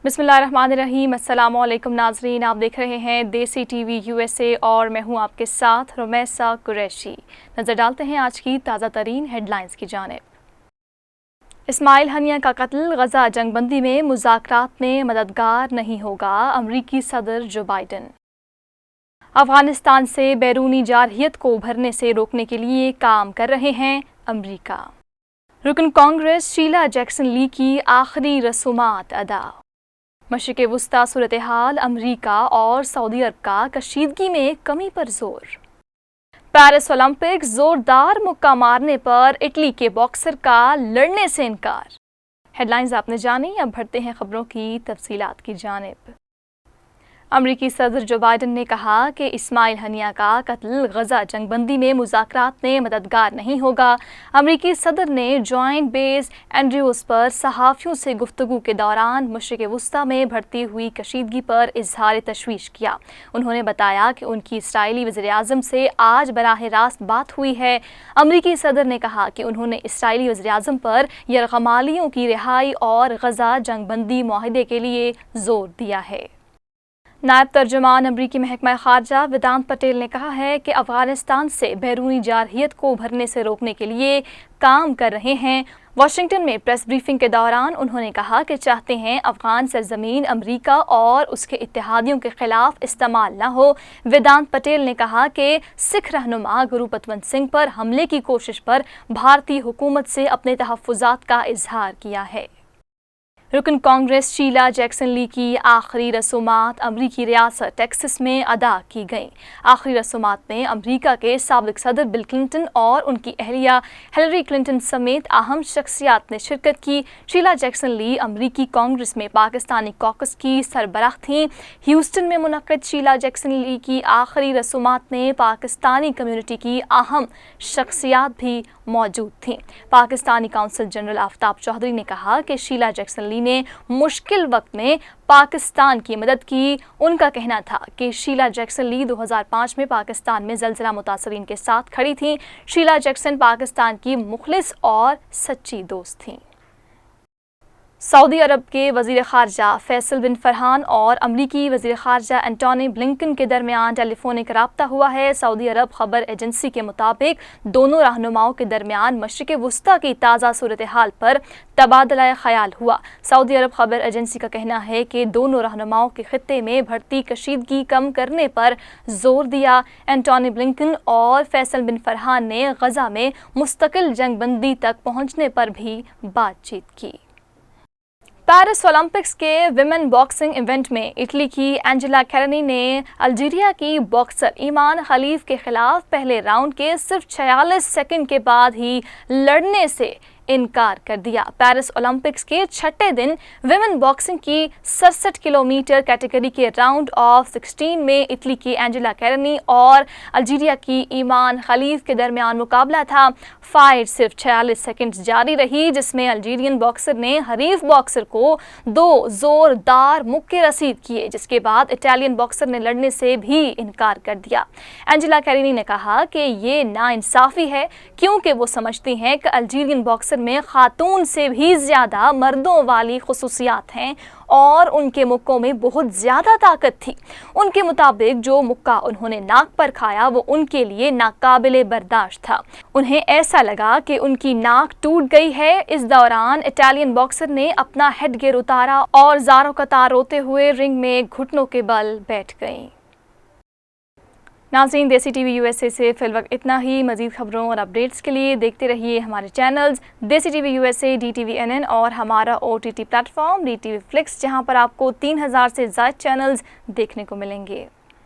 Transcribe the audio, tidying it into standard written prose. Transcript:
बिस्मिल्लाहिर्रहमानिर्रहीम। अस्सलाम वालेकुम नाज़रीन, आप देख रहे हैं देसी टीवी USA और मैं हूं आपके साथ रुमैसा कुरैशी। नज़र डालते हैं आज की ताज़ा तरीन हेडलाइंस की जानिब। इस्माइल हनिया का कत्ल गजा जंगबंदी में मुज़ाकरात में मददगार नहीं होगा, अमरीकी सदर जो बाइडन। अफगानिस्तान से बैरूनी जारहियत को उभरने से रोकने के लिए काम कर रहे हैं अमरीका। रुकन कांग्रेस शीला जैक्सन ली की आखिरी रसूमात अदा। मशरिक़ वुस्ता सूरत हाल, अमरीका और सऊदी अरब का कशीदगी में कमी पर जोर। पेरिस ओलंपिक्स, जोरदार मुक्का मारने पर इटली के बॉक्सर का लड़ने से इनकार। हेडलाइंस आपने जानी, अब बढ़ते हैं खबरों की तफसीलात की जानिब। अमरीकी सदर जो बाइडन ने कहा कि इस्माइल हनिया का कत्ल गजा जंगबंदी में मुज़ाकरात में मददगार नहीं होगा। अमरीकी सदर ने जॉइंट बेस एंड्रयूज़ पर सहाफ़ियों से गुफ्तगू के दौरान मशरिक़ वुस्ता में बढ़ती हुई कशीदगी पर इज़हार तशवीश किया। उन्होंने बताया कि उनकी इसराइली वज़ीर-ए-आज़म से आज बराह रास्त बात हुई है। अमरीकी सदर ने कहा कि उन्होंने इसराइली वज़ीर-ए-आज़म पर यरग़मालियों की रिहाई और गजा जंगबंदी मुआहदे के लिए ज़ोर दिया है। नायब तर्जुमान अमरीकी महकमा खारजा वेदांत पटेल ने कहा है कि अफगानिस्तान से बैरूनी जारहियत को उभरने से रोकने के लिए काम कर रहे हैं। वाशिंगटन में प्रेस ब्रीफिंग के दौरान उन्होंने कहा कि चाहते हैं अफगान सरजमीन अमरीका और उसके इत्तेहादियों के खिलाफ इस्तेमाल न हो। वेदांत पटेल ने कहा कि सिख रहनुमा गुरु पतवंत सिंह पर हमले की कोशिश पर भारतीय हुकूमत से अपने तहफ़्फ़ुज़ात का इजहार किया है। रुकन कांग्रेस शीला जैक्सन ली की आखिरी रसूमात अमरीकी रियासत टेक्सास में अदा की गईं। आखिरी रसूमात में अमरीका के साबिक़ सदर बिल क्लिंटन और उनकी अहलिया हिलरी क्लिंटन समेत अहम शख्सियात ने शिरकत की। शीला जैक्सन ली अमरीकी कांग्रेस में पाकिस्तानी कॉकस की सरबराह थीं। ह्यूस्टन में मुनक़्क़द शीला जैक्सन ली की आखिरी रसूमात में पाकिस्तानी कम्यूनिटी की अहम शख्सियात भी मौजूद थीं। पाकिस्तानी काउंसिल जनरल आफ्ताब चौधरी ने कहा कि शीला जैक्सन ली ने मुश्किल वक्त में पाकिस्तान की मदद की। उनका कहना था कि शीला जैक्सन ली 2005 में पाकिस्तान में ज़लज़ला मुतासरीन के साथ खड़ी थीं। शीला जैक्सन पाकिस्तान की मुखलिस और सच्ची दोस्त थीं। सऊदी अरब के वज़ीर ख़ारजा फैसल बिन फरहान और अमरीकी वज़ीर ख़ारजा एंटोनी ब्लिंकन के दरमियान टेलीफोनिक राब्ता हुआ है। सऊदी अरब खबर एजेंसी के मुताबिक दोनों रहनुमाओं के दरमियान मशरिक़ वुस्ता की ताज़ा सूरत हाल पर तबादला ख़याल हुआ। सऊदी अरब खबर एजेंसी का कहना है कि दोनों रहनुमाओं के खित्ते में बढ़ती कशीदगी कम करने पर जोर दिया। एंटोनी ब्लिंकन और फैसल बिन फरहान ने गजा में मुस्तकिल जंगबंदी तक पहुँचने पर भी बातचीत की। पेरिस ओलंपिक्स के विमेन बॉक्सिंग इवेंट में इटली की एंजेला कैरनी ने अल्जीरिया की बॉक्सर ईमान खलीफ के खिलाफ पहले राउंड के सिर्फ 46 सेकंड के बाद ही लड़ने से इनकार कर दिया। पेरिस ओलंपिक्स के छठे दिन विमेन बॉक्सिंग की 67 किलोमीटर कैटेगरी के राउंड ऑफ 16 में इटली की एंजेला कैरनी और अल्जीरिया की ईमान खलीफ के दरमियान मुकाबला था। फाइट सिर्फ 46 सेकंड जारी रही, जिसमें अल्जीरियन बॉक्सर ने हरीफ बॉक्सर को 2 जोरदार मुक्के रसीद किए, जिसके बाद इटालियन बॉक्सर ने लड़ने से भी इनकार कर दिया। एंजेला कैरनी ने कहा कि ये नाइंसाफ़ी है क्योंकि वो समझती हैं कि अल्जीरियन बॉक्सर में खातून से भी ज़्यादा मर्दों वाली खुसूसियात हैं और उनके मुक्कों में बहुत ज़्यादा ताकत थी। उनके मुताबिक जो मुक्का उन्होंने नाक पर खाया वो उनके लिए नाकाबिले बर्दाश्त था। उन्हें ऐसा लगा कि उनकी नाक टूट गई है। इस दौरान इटालियन बॉक्सर ने अपना हेडगियर उतारा और ज़ारों कतार रोते हुए रिंग में घुटनों के बल बैठ गईं। नाज़रीन, देसी टीवी USA से फिलवक्त इतना ही। मज़ीद खबरों और अपडेट्स के लिए देखते रहिए हमारे चैनल्स देसी टीवी USA, DTV NN और हमारा OTT प्लेटफॉर्म DTV Flix, जहां पर आपको 3000 से ज़्यादा चैनल्स देखने को मिलेंगे।